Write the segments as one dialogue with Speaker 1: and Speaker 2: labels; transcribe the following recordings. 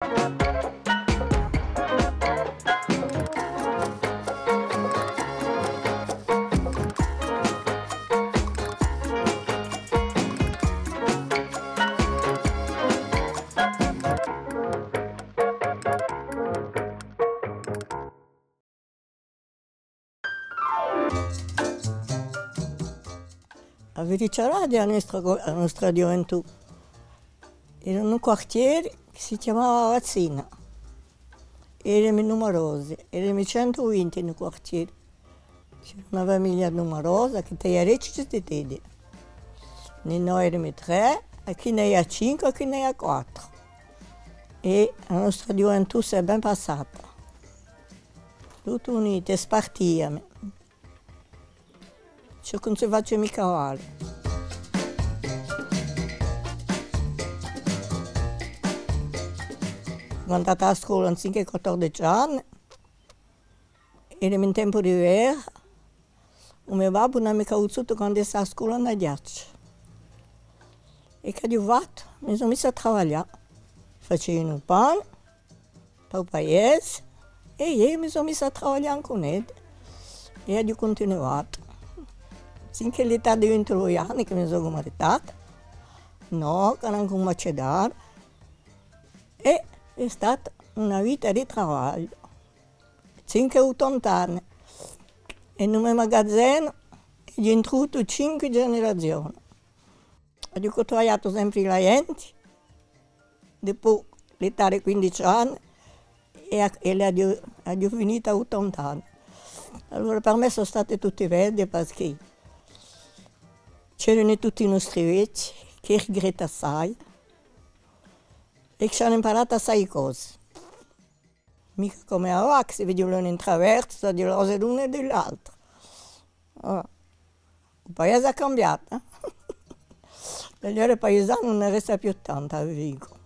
Speaker 1: A Viticeradi è la nostra gioventù. Era in un quartiere che si chiamava Vazzina. Erano numerosi, erano 120 nel quartiere. C'era una famiglia numerosa che era ricca di tedi. Noi erano 3, e chi ne ha 5 e chi ne ha 4. E la nostra gioventù si è ben passata. Tutti uniti, spartiamo. Ciò che non si faccia mica male. Sono andata a scuola anziché 14 anni, eravamo in tempo di guerra, e mio babbo non mi ha conosciuto quando stavo a scuola a ghiaccio. E che ho fatto? Mi sono messa a lavorare. Facevo un pane per il paese e io mi sono messa a lavorare con lui. E ho continuato. Finché l'età di 22 anni che mi sono maritata, no, che non come accedere. E è stata una vita di lavoro. Finché 80 anni. E in un magazzino ho introdotto 5 generazioni. Ho lavorato sempre la gente, dopo l'età di 15 anni e ho finito a 80 anni. Allora per me sono state tutte verdi perché c'erano tutti i nostri vecchi che regretto assai e che ci hanno imparato assai cose. Mica come ora che si vedono in traverso di cose l'una e dell'altra. Oh, il paese è cambiato. Dagli ore paesani non ne resta più tanto a Vigo.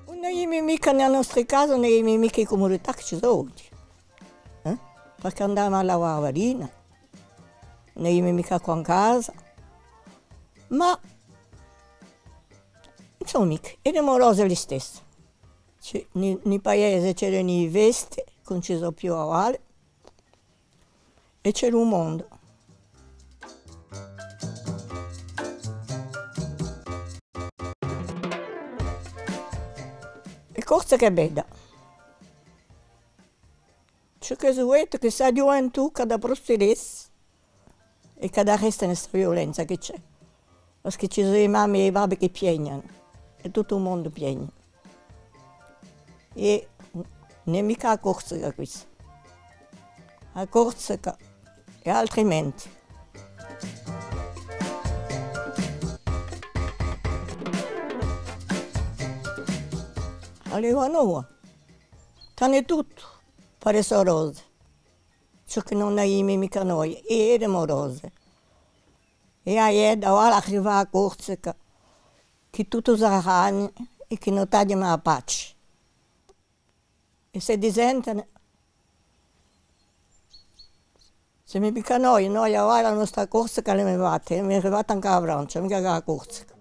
Speaker 1: Non abbiamo mica nella nostra casa, non abbiamo mica le comunità che ci sono oggi. Perché andavamo a lavare la farina, non abbiamo mica qua in casa. Ma, insomma, erano rose le stesse. Nel paese c'erano i vesti, che non ci sono più a Valle, e c'era un mondo. E cosa che è bella. Ciò che si vuole è che sia gioventù che da prosperesse e che da resta questa violenza che c'è. Perché ci sono le mamme e i babbi che piangono e tutto il mondo piange. E non è mica a Corsica questo. A Corsica e altrimenti. Allora noi, tanto tutto, per essere rose. Ciò che non abbiamo mica noi, e erano rose. E a da ora arriva a Corsica, che tutto si arragna e che non tagliamo la pace. E se disentono, se mi mica noi a ora la nostra Corsica l'abbiamo arrivata anche a Francia, mica a Corsica.